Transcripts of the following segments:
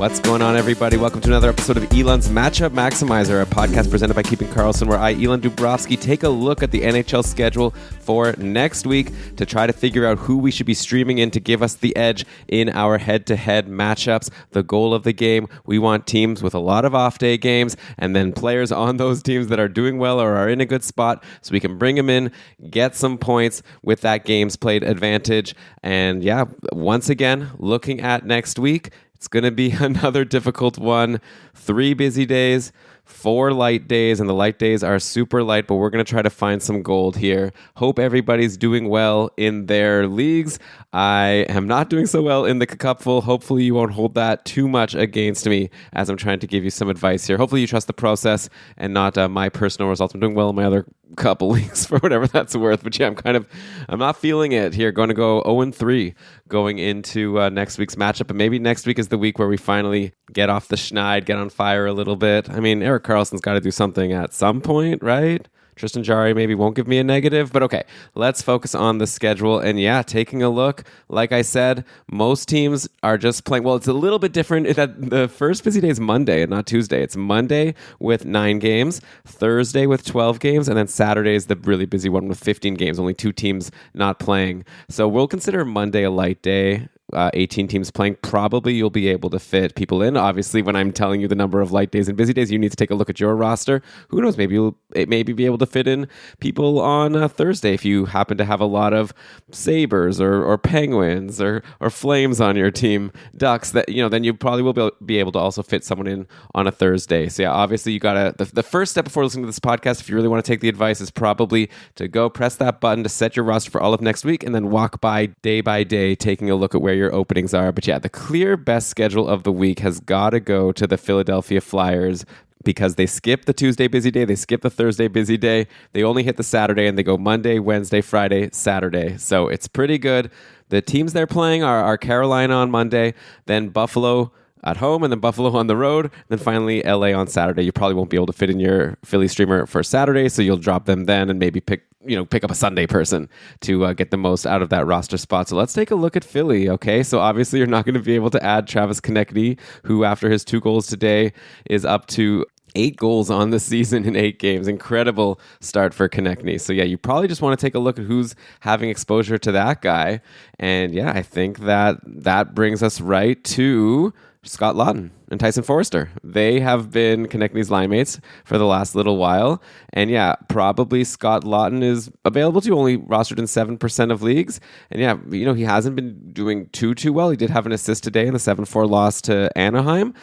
What's going on, everybody? Welcome to another episode of Elan's Matchup Maximizer, a podcast presented by Keeping Karlsson, where I, Elan Dubrovsky, take a look at the NHL schedule for next week to try to figure out who we should be streaming in to give us the edge in our head-to-head matchups. The goal of the game, we want teams with a lot of off-day games and then players on those teams that are doing well or are in a good spot so we can bring them in, get some points with that games played advantage. And yeah, once again, looking at next week, it's going to be another difficult one. 3 busy days, 4 light days, and the light days are super light, but we're going to try to find some gold here. Hope everybody's doing well in their leagues. I am not doing so well in the cupful. Hopefully you won't hold that too much against me as I'm trying to give you some advice here. Hopefully you trust the process and not my personal results. I'm doing well in my other couple leagues for whatever that's worth. But yeah, I'm not feeling it here. Going to go 0-3 going into next week's matchup. And maybe next week is the week where we finally get off the schneid, get on fire a little bit. I mean, Erik Karlsson's got to do something at some point, right? Tristan Jarry maybe won't give me a negative, but okay, let's focus on the schedule. And yeah, taking a look, like I said, most teams are just playing. Well, it's a little bit different. The first busy day is Monday and not Tuesday. It's Monday with 9 games, Thursday with 12 games, and then Saturday is the really busy one with 15 games, only 2 teams not playing. So we'll consider Monday a light day. 18 teams playing, probably you'll be able to fit people in. Obviously, when I'm telling you the number of light days and busy days, you need to take a look at your roster. Who knows? Maybe you'll be able to fit in people on Thursday if you happen to have a lot of Sabres or Penguins or Flames on your team, Ducks. That then you probably will be able to also fit someone in on a Thursday. So yeah, obviously you gotta. The first step before listening to this podcast, if you really want to take the advice, is probably to go press that button to set your roster for all of next week, and then walk by day, taking a look at where your openings are. But yeah, the clear best schedule of the week has got to go to the Philadelphia Flyers because they skip the Tuesday busy day, they skip the Thursday busy day, they only hit the Saturday, and they go Monday, Wednesday, Friday, Saturday. So it's pretty good. The teams they're playing are Carolina on Monday, then Buffalo at home, and then Buffalo on the road, then finally LA on Saturday. You probably won't be able to fit in your Philly streamer for Saturday, so you'll drop them then and maybe pick up a Sunday person to get the most out of that roster spot. So let's take a look at Philly, okay? So obviously you're not going to be able to add Travis Konecny, who after his 2 goals today is up to 8 goals on the season in 8 games. Incredible start for Konecny. So yeah, you probably just want to take a look at who's having exposure to that guy. And yeah, I think that brings us right to Scott Laughton and Tyson Forrester. They have been Konechny's line mates for the last little while. And yeah, probably Scott Laughton is available to, only rostered in 7% of leagues. And yeah, he hasn't been doing too well. He did have an assist today in the 7-4 loss to Anaheim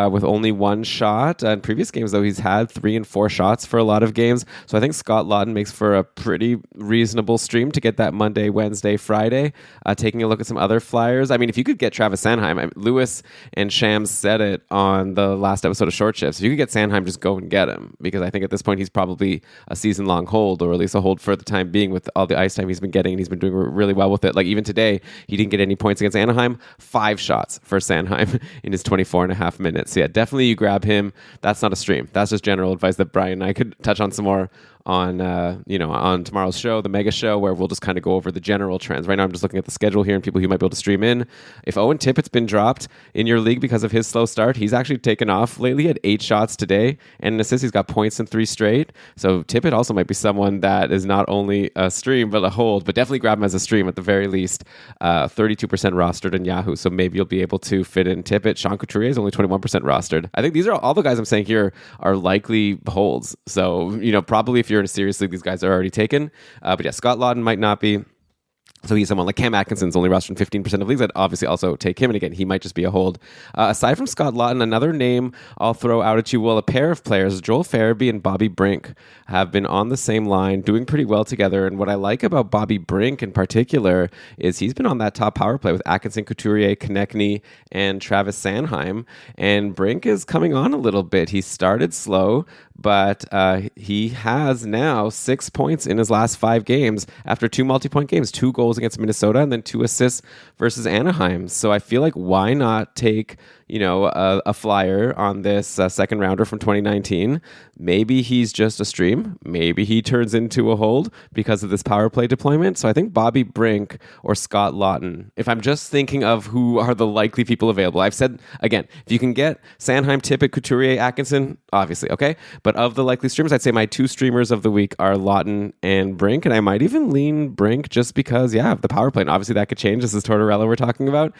with only 1 shot. In previous games, though, he's had 3 and 4 shots for a lot of games. So I think Scott Laughton makes for a pretty reasonable stream to get that Monday, Wednesday, Friday. Taking a look at some other Flyers. I mean, if you could get Travis Sanheim, Lewis and Shams said it on the last episode of Short Shifts. If you could get Sanheim, just go and get him, because I think at this point he's probably a season-long hold, or at least a hold for the time being with all the ice time he's been getting, and he's been doing really well with it. Like even today, he didn't get any points against Anaheim. 5 shots for Sanheim in his 24 and a half minutes. So yeah, definitely you grab him. That's not a stream. That's just general advice that Brian and I could touch on some more on on tomorrow's show, the mega show, where we'll just kind of go over the general trends. Right now I'm just looking at the schedule here and people who might be able to stream in. If Owen Tippett's been dropped in your league because of his slow start, he's actually taken off lately. He had 8 shots today and an assist. He's got points in 3 straight. So Tippett also might be someone that is not only a stream but a hold, but definitely grab him as a stream at the very least. 32% rostered in Yahoo, so maybe you'll be able to fit in Tippett. Sean Couturier is only 21% rostered. I think these are all the guys I'm saying here are likely holds. So probably if you're in a serious league, these guys are already taken. But yeah, Scott Laughton might not be. So he's someone like Cam Atkinson's only rostered in 15% of leagues. I'd obviously also take him. And again, he might just be a hold. Aside from Scott Laughton, another name I'll throw out at you. Well, a pair of players, Joel Farabee and Bobby Brink, have been on the same line, doing pretty well together. And what I like about Bobby Brink in particular is he's been on that top power play with Atkinson, Couturier, Konechny, and Travis Sanheim. And Brink is coming on a little bit. He started slow, but he has now 6 points in his last 5 games after 2 multi-point games, 2 goals goals against Minnesota and then 2 assists versus Anaheim. So I feel like why not take a flyer on this second rounder from 2019. Maybe he's just a stream. Maybe he turns into a hold because of this power play deployment. So I think Bobby Brink or Scott Lawton, if I'm just thinking of who are the likely people available. I've said, again, if you can get Sanheim, Tippett, Couturier, Atkinson, obviously, okay? But of the likely streamers, I'd say my 2 streamers of the week are Lawton and Brink, and I might even lean Brink just because, of the power play. And obviously that could change. This is Tortorella we're talking about.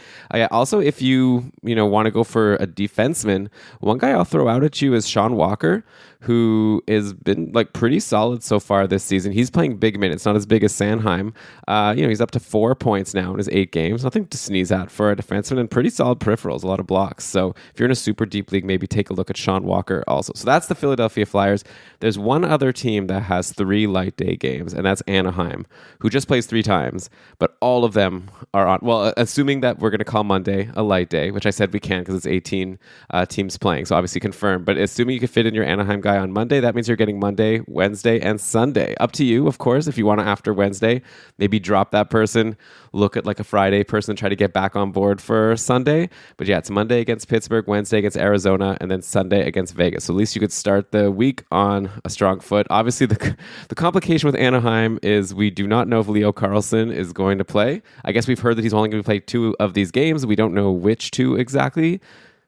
Also, if you want to go for a defenseman, one guy I'll throw out at you is Sean Walker, who has been pretty solid so far this season. He's playing big minutes, not as big as Sanheim. He's up to 4 points now in his 8 games. Nothing to sneeze at for a defenseman, and pretty solid peripherals, a lot of blocks. So if you're in a super deep league, maybe take a look at Sean Walker also. So that's the Philadelphia Flyers. There's one other team that has 3 light day games, and that's Anaheim, who just plays 3 times, but all of them are on, well, assuming that we're going to call Monday a light day, which I said we can because it's 18 teams playing, so obviously confirmed. But assuming you can fit in your Anaheim guy on Monday, that means you're getting Monday, Wednesday, and Sunday. Up to you, of course. If you want to, after Wednesday, maybe drop that person, look at a Friday person and try to get back on board for Sunday. But it's Monday against Pittsburgh, Wednesday against Arizona, and then Sunday against Vegas. So at least you could start the week on a strong foot. Obviously, the complication with Anaheim is we do not know if Leo Carlsson is going to play. I guess we've heard that he's only going to play 2 of these games. We don't know which 2 exactly.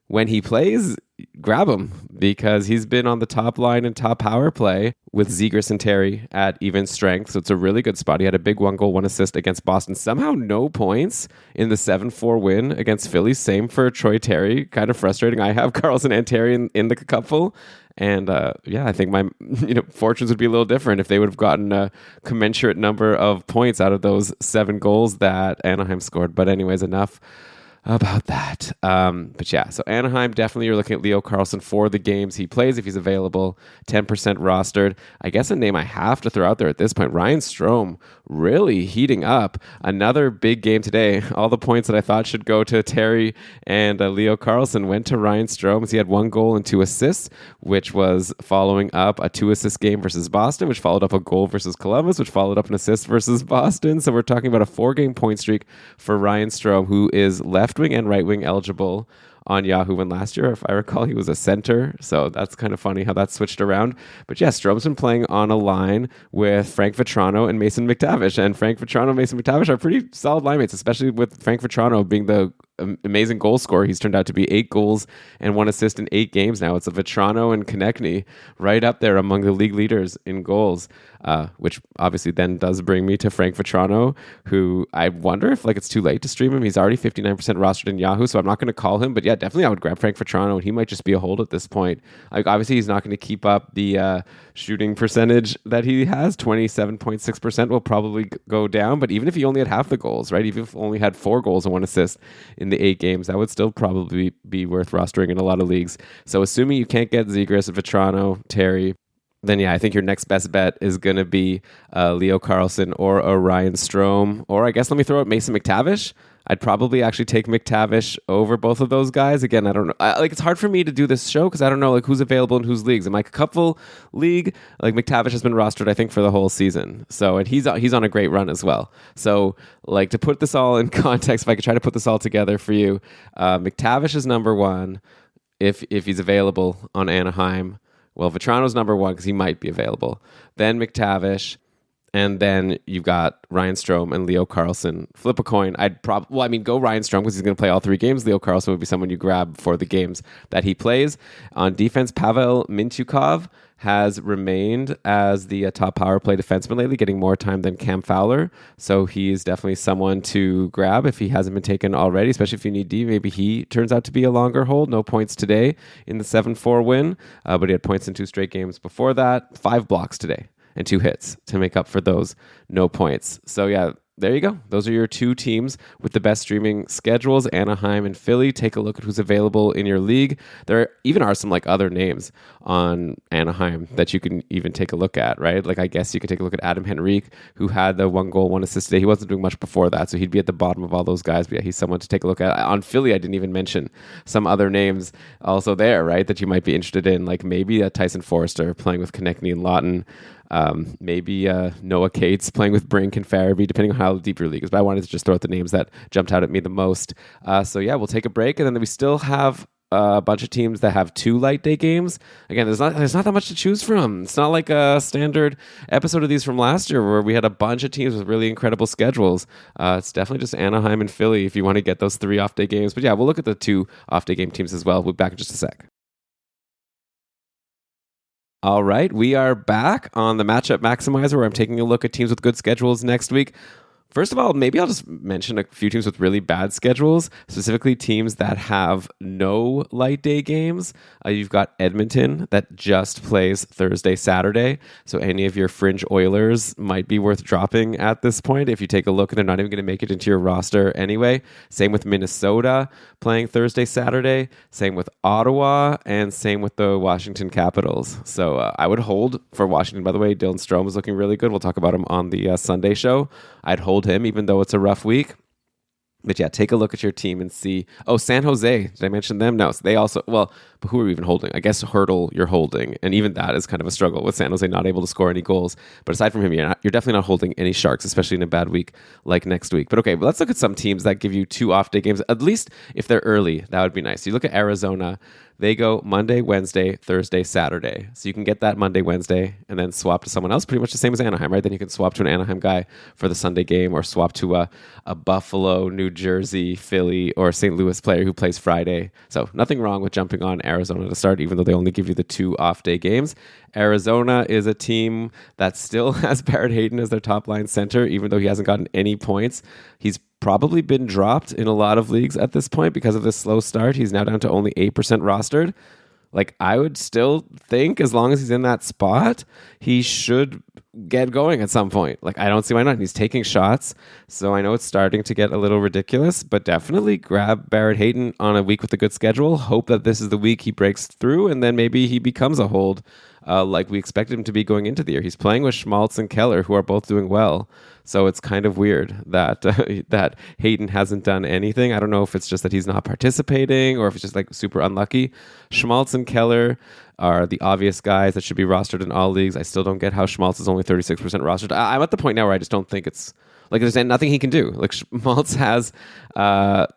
When he plays, grab him because he's been on the top line and top power play with Zegras and Terry at even strength. So it's a really good spot. He had a big 1 goal, 1 assist against Boston. Somehow no points in the 7-4 win against Philly. Same for Troy Terry. Kind of frustrating. I have Carlson and Terry in the cupful. And I think my fortunes would be a little different if they would have gotten a commensurate number of points out of those 7 goals that Anaheim scored. But anyways, enough about that. So Anaheim, definitely you're looking at Leo Carlsson for the games he plays if he's available, 10% rostered. I guess a name I have to throw out there at this point, Ryan Strome, really heating up. Another big game today. All the points that I thought should go to Terry and Leo Carlsson went to Ryan Strome. He had 1 goal and 2 assists, which was following up a 2-assist game versus Boston, which followed up a goal versus Columbus, which followed up an assist versus Boston. So we're talking about a 4-game point streak for Ryan Strome, who is left wing and right wing eligible on Yahoo. And last year, if I recall, he was a center. So that's kind of funny how that switched around. But Strome's been playing on a line with Frank Vetrano and Mason McTavish. And Frank Vetrano and Mason McTavish are pretty solid line mates, especially with Frank Vetrano being the amazing goal scorer. He's turned out to be 8 goals and 1 assist in 8 games now. It's a Vetrano and Konechny right up there among the league leaders in goals, which obviously then does bring me to Frank Vetrano, who I wonder if it's too late to stream him. He's already 59% rostered in Yahoo, so I'm not going to call him. But definitely I would grab Frank Vetrano, and he might just be a hold at this point. Obviously he's not going to keep up the shooting percentage that he has. 27.6% will probably go down, but even if he only had half the goals, right? Even if he only had 4 goals and 1 assist in the 8 games, that would still probably be worth rostering in a lot of leagues. So assuming you can't get Zegras, Vetrano, Terry, then I think your next best bet is going to be Leo Carlsson or a Ryan Strome, or I guess let me throw out Mason McTavish. I'd probably actually take McTavish over both of those guys. Again, I don't know. It's hard for me to do this show because I don't know who's available in whose leagues. In my couple league, McTavish has been rostered, I think, for the whole season. So, and he's on a great run as well. So, to put this all in context, if I could try to put this all together for you, McTavish is number 1 if he's available on Anaheim. Well, Vetrano's number 1 because he might be available. Then McTavish. And then you've got Ryan Strome and Leo Carlsson. Flip a coin. Go Ryan Strome because he's going to play all 3 games. Leo Carlsson would be someone you grab for the games that he plays. On defense, Pavel Mintyukov has remained as the top power play defenseman lately, getting more time than Cam Fowler. So he's definitely someone to grab if he hasn't been taken already, especially if you need D. Maybe he turns out to be a longer hold. No points today in the 7-4 win, but he had points in 2 straight games before that. 5 blocks today and 2 hits to make up for those no points. So there you go. Those are your 2 teams with the best streaming schedules, Anaheim and Philly. Take a look at who's available in your league. There even are some other names on Anaheim that you can even take a look at, right? I guess you could take a look at Adam Henrique, who had the 1 goal, 1 assist today. He wasn't doing much before that, so he'd be at the bottom of all those guys. But he's someone to take a look at. On Philly, I didn't even mention some other names also there, right, that you might be interested in, maybe a Tyson Forrester playing with Konechny and Lawton. Maybe Noah Cates playing with Brink and Farabee, depending on how deep your league is. But I wanted to just throw out the names that jumped out at me the most. So yeah, we'll take a break, and then we still have a bunch of teams that have 2 light day games. Again, there's not that much to choose from. It's not like a standard episode of these from last year where we had a bunch of teams with really incredible schedules. It's definitely just Anaheim and Philly if you want to get those 3 off day games. But yeah, we'll look at the 2 off day game teams as well. We'll be back in just a sec. All right, we are back on the Matchup Maximizer where I'm taking a look at teams with good schedules next week. First of all, maybe I'll just mention a few teams with really bad schedules, specifically teams that have no light day games. You've got Edmonton that just plays Thursday, Saturday. So any of your fringe Oilers might be worth dropping at this point. If you take a look, they're not even going to make it into your roster anyway. Same with Minnesota playing Thursday, Saturday. Same with Ottawa, and same with the Washington Capitals. So I would hold for Washington, by the way. Dylan Strome is looking really good. We'll talk about him on the Sunday show. I'd hold him, even though it's a rough week. But yeah, take a look at your team and see. Oh, San Jose. Did I mention them? No, they also, well, but who are we even holding? I guess Hurdle you're holding. And even that is kind of a struggle with San Jose not able to score any goals. But aside from him, you're definitely not holding any Sharks, especially in a bad week like next week. But okay, let's look at some teams that give you 2 off day games. At least if they're early, that would be nice. You look at Arizona. They go Monday, Wednesday, Thursday, Saturday. So you can get that Monday, Wednesday, and then swap to someone else, pretty much the same as Anaheim, right? Then you can swap to an Anaheim guy for the Sunday game, or swap to a Buffalo, New Jersey, Philly, or St. Louis player who plays Friday. So nothing wrong with jumping on Arizona to start, even though they only give you the 2 off-day games. Arizona is a team that still has Barrett Hayton as their top-line center, even though he hasn't gotten any points. He's probably been dropped in a lot of leagues at this point because of this slow start. He's now down to only 8% rostered. Like, I would still think as long as he's in that spot, he should get going at some point. Like, I don't see why not. He's taking shots. So I know it's starting to get a little ridiculous, but definitely grab Barrett Hayton on a week with a good schedule. Hope that this is the week he breaks through, and then maybe he becomes a hold like we expected him to be going into the year. He's playing with Schmaltz and Keller, who are both doing well. So it's kind of weird that that Hayton hasn't done anything. I don't know if it's just that he's not participating or if it's just like super unlucky. Schmaltz and Keller are the obvious guys that should be rostered in all leagues. I still don't get how Schmaltz is only 36% rostered. I'm at the point now where I just don't think it's like there's nothing he can do. Like, Schmaltz has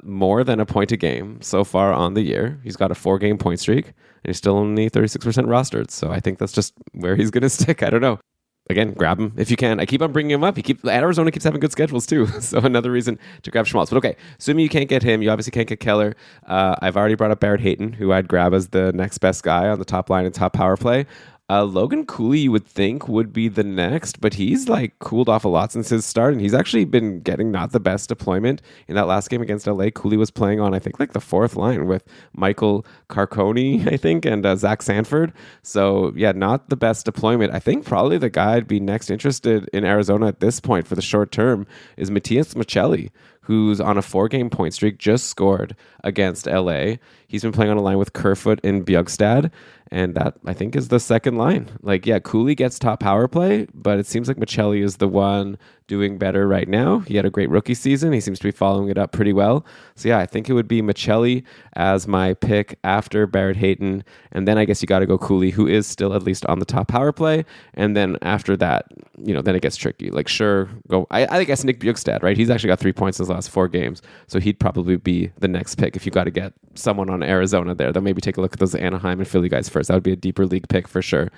more than a point a game so far on the year. He's got a 4-game point streak, and he's still only 36% rostered. So I think that's just where he's going to stick. I don't know. Again, grab him if you can. I keep on bringing him up. Arizona keeps having good schedules too. So another reason to grab Schmaltz. But okay, assuming you can't get him, you obviously can't get Keller. I've already brought up Barrett Hayton, who I'd grab as the next best guy on the top line and top power play. Logan Cooley, you would think, would be the next, but he's like cooled off a lot since his start, and he's actually been getting not the best deployment. In that last game against LA, Cooley was playing on, I think, like the 4th line with Michael Carconi, I think, and Zach Sanford. So yeah, not the best deployment. I think probably the guy I'd be next interested in Arizona at this point for the short term is Matias Maccelli, who's on a 4-game point streak, just scored against LA. He's been playing on a line with Kerfoot and Bjugstad, and that, I think, is the second line. Like, yeah, Cooley gets top power play, but it seems like Maccelli is the one doing better right now. He had a great rookie season. He seems to be following it up pretty well. So yeah, I think it would be Maccelli as my pick after Barrett Hayton, and then I guess you got to go Cooley, who is still at least on the top power play, and then after that, then it gets tricky. Like, sure, go. I guess Nick Bjugstad, right? He's actually got 3 points in his last 4 games, so he'd probably be the next pick if you got to get someone on Arizona there. Then maybe take a look at those Anaheim and Philly guys first. That would be a deeper league pick for sure.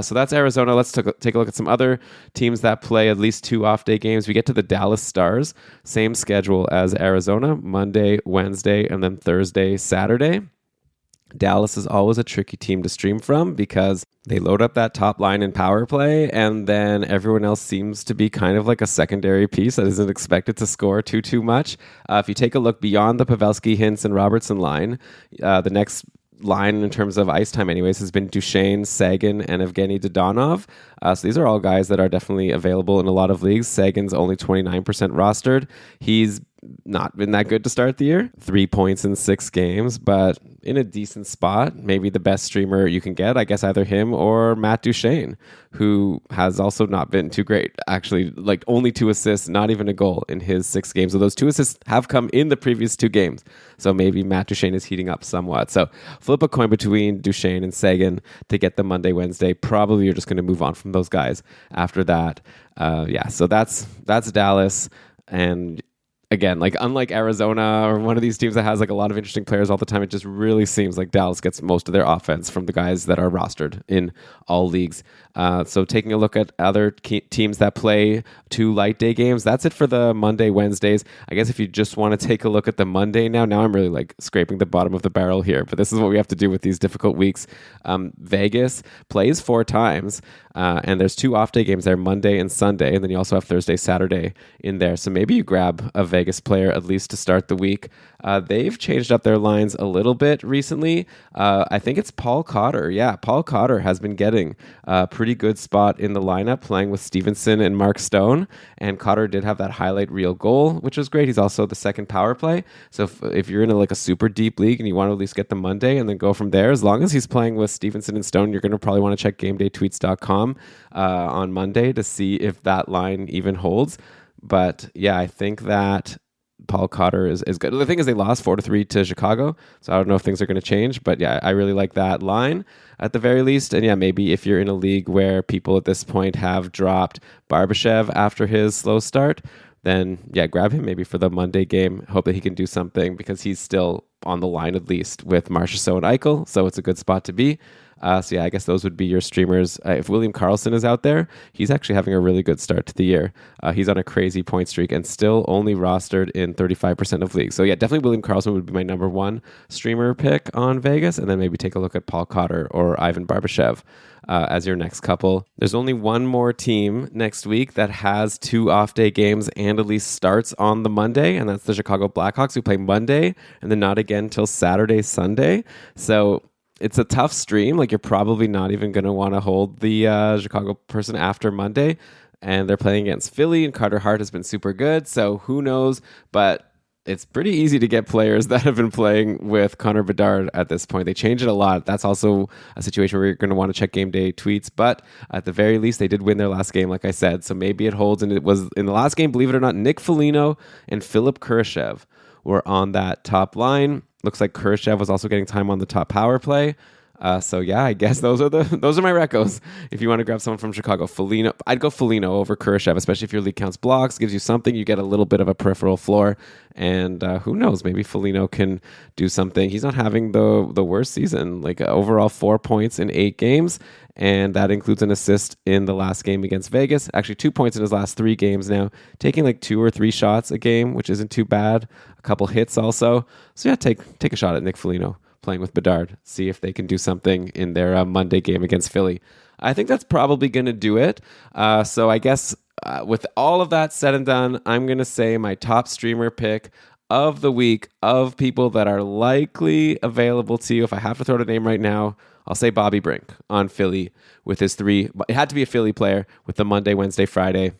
So that's Arizona. Let's take a look at some other teams that play at least 2 off-day games. We get to the Dallas Stars. Same schedule as Arizona, Monday, Wednesday, and then Thursday, Saturday. Dallas is always a tricky team to stream from because they load up that top line in power play, and then everyone else seems to be kind of like a secondary piece that isn't expected to score too much. If you take a look beyond the Pavelski, Hintz, and Robertson line, the next line in terms of ice time anyways has been Duchesne, Sagan, and Evgeny Dodonov. So these are all guys that are definitely available in a lot of leagues. Sagan's only 29% rostered. He's not been that good to start the year. 3 points in 6 games, but in a decent spot. Maybe the best streamer you can get, I guess either him or Matt Duchene, who has also not been too great. Actually, like only 2 assists, not even a goal in his 6 games. So those 2 assists have come in the previous 2 games. So maybe Matt Duchene is heating up somewhat. So flip a coin between Duchene and Sagan to get the Monday, Wednesday. Probably you're just going to move on from those guys after that. So that's Dallas. And again, like unlike Arizona or one of these teams that has like a lot of interesting players all the time, it just really seems like Dallas gets most of their offense from the guys that are rostered in all leagues. So taking a look at other teams that play 2 light day games, that's it for the Monday, Wednesdays. I guess if you just want to take a look at the Monday now I'm really like scraping the bottom of the barrel here, but this is what we have to do with these difficult weeks. Vegas plays 4 times, and there's 2 off day games there, Monday and Sunday, and then you also have Thursday, Saturday in there. So maybe you grab a Vegas player at least to start the week. They've changed up their lines a little bit recently. I think it's Paul Cotter. Yeah, Paul Cotter has been getting a pretty good spot in the lineup, playing with Stevenson and Mark Stone. And Cotter did have that highlight reel goal, which was great. He's also the second power play. So if you're in a super deep league and you want to at least get the Monday and then go from there, as long as he's playing with Stevenson and Stone, you're going to probably want to check GameDayTweets.com on Monday to see if that line even holds. But yeah, I think that Paul Cotter is good. The thing is, they lost 4-3 to Chicago, so I don't know if things are going to change. But yeah, I really like that line at the very least. And yeah, maybe if you're in a league where people at this point have dropped Barbashev after his slow start, then yeah, grab him maybe for the Monday game. Hope that he can do something because he's still on the line at least with Marchessault and Eichel, so it's a good spot to be. So yeah, I guess those would be your streamers. If William Karlsson is out there, he's actually having a really good start to the year. He's on a crazy point streak and still only rostered in 35% of leagues. So yeah, definitely William Karlsson would be my number 1 streamer pick on Vegas. And then maybe take a look at Paul Cotter or Ivan Barbashev as your next couple. There's only one more team next week that has 2 off-day games and at least starts on the Monday, and that's the Chicago Blackhawks, who play Monday and then not again till Saturday, Sunday. So it's a tough stream. Like, you're probably not even going to want to hold the Chicago person after Monday. And they're playing against Philly, and Carter Hart has been super good. So who knows? But it's pretty easy to get players that have been playing with Connor Bedard at this point. They change it a lot. That's also a situation where you're going to want to check game day tweets. But at the very least, they did win their last game, like I said. So maybe it holds. And it was in the last game, believe it or not, Nick Foligno and Philip Kurashev were on that top line. Looks like Kurashev was also getting time on the top power play. So yeah, I guess those are my recos. If you want to grab someone from Chicago, Foligno, I'd go Foligno over Kurashev, especially if your league counts blocks, gives you something. You get a little bit of a peripheral floor, and who knows? Maybe Foligno can do something. He's not having the worst season. Like overall 4 points in 8 games, and that includes an assist in the last game against Vegas. Actually, 2 points in his last 3 games now, taking like 2 or 3 shots a game, which isn't too bad. A couple hits also. So yeah, take a shot at Nick Foligno playing with Bedard. See if they can do something in their Monday game against Philly. I think that's probably going to do it. So I guess with all of that said and done, I'm going to say my top streamer pick of the week of people that are likely available to you. If I have to throw out a name right now, I'll say Bobby Brink on Philly with his 3. It had to be a Philly player with the Monday, Wednesday, Friday.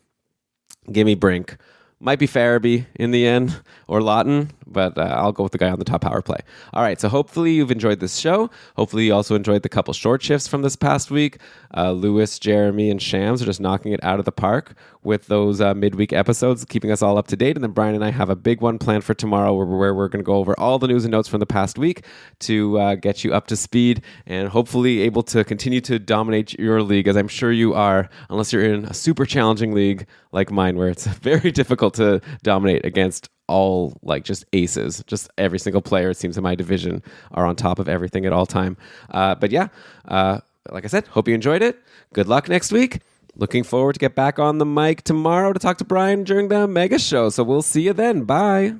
Give me Brink. Might be Farabee in the end or Lawton, but I'll go with the guy on the top power play. All right, so hopefully you've enjoyed this show. Hopefully you also enjoyed the couple short shifts from this past week. Lewis, Jeremy, and Shams are just knocking it out of the park with those midweek episodes, keeping us all up to date. And then Brian and I have a big one planned for tomorrow where we're going to go over all the news and notes from the past week to get you up to speed and hopefully able to continue to dominate your league, as I'm sure you are, unless you're in a super challenging league like mine, where it's very difficult to dominate against all like just aces. Just every single player, it seems, in my division are on top of everything at all time. But yeah, like I said, hope you enjoyed it. Good luck next week. Looking forward to get back on the mic tomorrow to talk to Brian during the Mega Show. So we'll see you then. Bye.